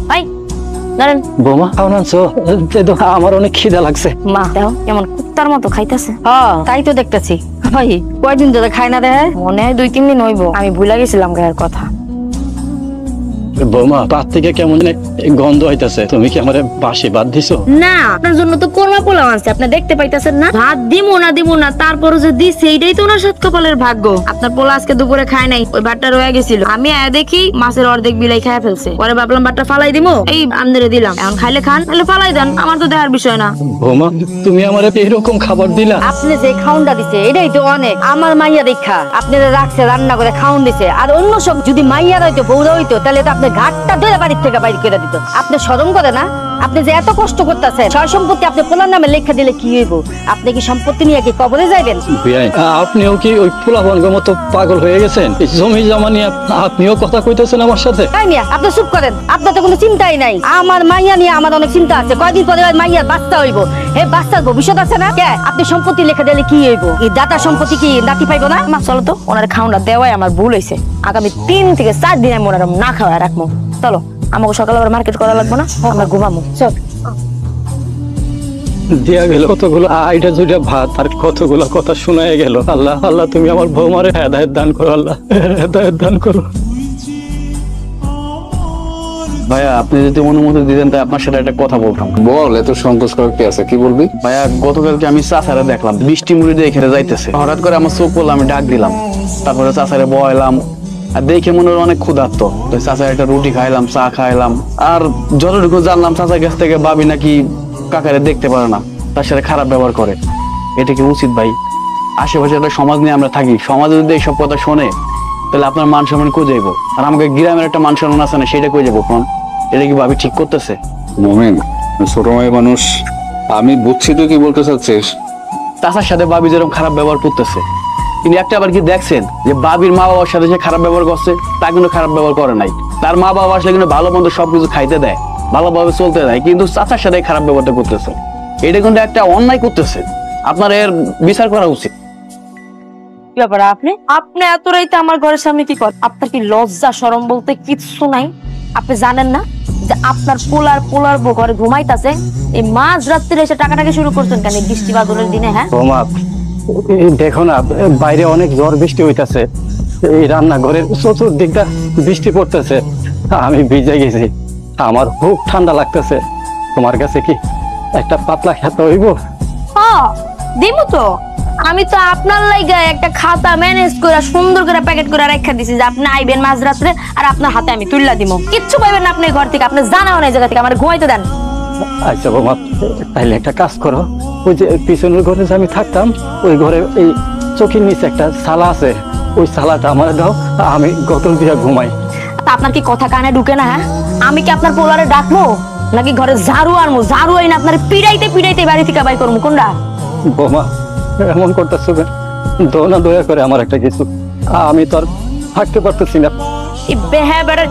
ভাই দাঁড়ান। বৌমা খাওয়া আনছো? আমার অনেক খিদা লাগছে। মা দাও কেমন কুত্তার মতো খাইতেছে। তাই তো দেখতেছি। ভাই কয়দিন ধরে খাই না দেয়? মনে হয় 2-3 দিন হইব, আমি ভুলে গেছিলাম গায়ের কথা। বৌমা পাত থেকে কেমন গন্ধ হইতাছে, তুমি কি আমারে বাসি ভাত দিছো? না, আপনার জন্য তো কোরমা পোলাও আনছে, আপনি দেখতে পাইতাছেন না? ভাত দিমু না তারপরে যে দিছে এইটাই তো ওনার সাত কপালের ভাগ্য। আপনার পোলা আজকে দুপুরে খায় নাই, ওই ভাতটা রয়ে গেছিল। আমি আয়া দেখি মাছের অর্ধেক বিলাই খায় ফেলছে। পরে ভাবলাম ভাতটা ফালাই দিমু, এই আমদেরে দিলাম। এখন খাইলে খান, তাহলে ফালাই দেন, আমার তো দেখার বিষয় না। বৌমা তুমি আমারে এরকম খাবার দিলা? আপনি যে খাউনটা দিছে এটাই তো অনেক। আমার মাইয়া দেখা আপনারা রাখছে, রান্না করে খাউন দিছে। আর অন্য সব যদি মাইয়া হইতো বউরা হইতো তাহলে তো আপনি ঘাটটা ধরে বাড়ির থেকে বাইরে করে দিত। আপনি শরম করে না? আপনি যে এত কষ্ট করতেছেন, সয় সম্পত্তি আপনি পোলার নামে লেখা দিলে কি হইব? আপনি কি সম্পত্তি নিয়ে কি কবরে যাইবেন? আপনিও কি ওই পোলাপানগের মতো পাগল হয়ে গেছেন? জমি জমা নিয়ে আপনিও কথা কইতেছেন আমার সাথে? তাই মিয়া আপনি চুপ করেন, আপনার তো কোনো চিন্তাই নাই। আমার মাইয়া নিয়ে আমার অনেক চিন্তা আছে। কয়দিন পরে মাইয়ার বাচ্চা হইব, এই বাচ্চার ভবিষ্যৎ আছে না? কে আপনি সম্পত্তি লেখা দিলে কি হইব? এই দাতা সম্পত্তি কি নাতি পাইবো না? মা চলো তো, ওনার খাওয়াটা দেওয়াই আমার ভুল হয়েছে। আগামী 3 থেকে 4 দিন আমি ওনার না খাওয়া রাখবো। চলো, আমাকে সকালে আবার মার্কেট করা লাগবে না, আমরা ঘুমাবো। চল। দিয়া গেল কতগুলো আইটা দুইটা ভাত আর কতগুলো কথা শোনায় গেল। আল্লাহ আল্লাহ তুমি আমার বৌমারে হেদায়েত দান করো, আল্লাহ হেদায়েত দান করো। ভাইয়া আপনি যদি অনুমতি দিতেন তাই আপনার সাথে একটা কথা বলতাম। বল, এত সংকোচ করার কি আছে, কি বলবি? ভাইয়া গতকালকে আমি চাচারে দেখলাম বৃষ্টি মুড়ি দিয়ে এখানে যাইতেছে। হঠাৎ করে আমার চোখ পড়লো, আমি ডাক দিলাম। তারপরে চাচারে বয়লাম, আর দেখে মনে হলো অনেক ক্ষুধার্ত। তো চাচার একটা রুটি খাইলাম, চা খাইলাম। আর যতটুকু জানলাম চাচার কাছ থেকে ভাবি নাকি কাকারে দেখতে পারে না, তার সাথে খারাপ ব্যবহার করে। এটা কি উচিত ভাই? আশেপাশে একটা সমাজ নিয়ে আমরা থাকি, সমাজে যদি এইসব কথা শোনে তাহলে আপনার মান সম্মান কই যাইব? আর আমাকে গ্রামের একটা মান সম্মান আছে না, সেটা কই যাবো? কোন এটা কি ভাবি ঠিক করতেছে? মোমেন ছোট মায়ের মানুষ, আমি বুঝছি তুই কি বলতে চাচ্ছিস। চাচার সাথে ভাবি যেরকম খারাপ ব্যবহার করতেছে, তিনি একটা আবার কি দেখছেন যে ভাবির মা বাবার সাথে যে খারাপ ব্যবহার করছে, তা কিন্তু খারাপ ব্যবহার করে নাই। তার মা বাবা আসলে কিন্তু ভালো মন্দ সবকিছু খাইতে দেয়, ভালোভাবে চলতে দেয়, কিন্তু চাচার সাথে খারাপ ব্যবহারটা করতেছে। এটা কিন্তু একটা অন্যায় করতেছে, আপনার এর বিচার করা উচিত। কি ব্যাপার আপনি এত রাইতে আমার ঘরের সামনে কি করেন? আপনার কি লজ্জা শরম বলতে কিচ্ছু নাই? আপনি জানেন না যে আপনার পোলার বউ ঘরে ঘুমাইতেছে? এই মাঝ রাত্রে এসে টাকাটাকে শুরু করছেন কেন বৃষ্টি বাদলের দিনে? হ্যাঁ বৌমা দেখো না, বাইরে অনেক ঝড় বৃষ্টি হইতাছে, এই রান্নাঘরের চতুর্দিকটা বৃষ্টি পড়তেছে, আমি ভিজে গেছি, আমার খুব ঠান্ডা লাগতেছে। তোমার কাছে কি একটা পাতলা খেতে হইব? দিমু তো। আমি তো আপনার লাইগা একটা খাতা ম্যানেজ করে সুন্দর করে প্যাকেট করে রাখা দিছি যে আপনি আইবেন মাঝ রাত্রে, আর আপনার হাতে আমি তুইলা দিমু। কিচ্ছু পাইবেন না আপনি ঘর থেকে, আপনি জানাও না জায়গা থেকে, আমার ঘুমাইতে দেন। আচ্ছা বৌমা, তাইলে একটা কাজ করো, ওই যে পিছনের ঘরে যে আমি থাকতাম, ওই ঘরে এই চোখের নিচে একটা সালা আছে, ওই সালাটা আমার দাও, আমি গতল দিয়া ঘুমাই। তা আপনার কি কথা কানে ঢুকে না? হ্যাঁ, আমি কি আপনার পোলারে ডাকবো নাকি ঘরে ঝাড়ু আনবো? ঝাড়ু আইন আপনার পিড়াইতে বাড়ি থেকে বাই করবো কোনটা? বৌমা এমন করতেছো কেন? দো না দয়া করে আমার একটা কিছু, আমি তো আর থাকতে পারতেছি না। এই বেহা বেড়া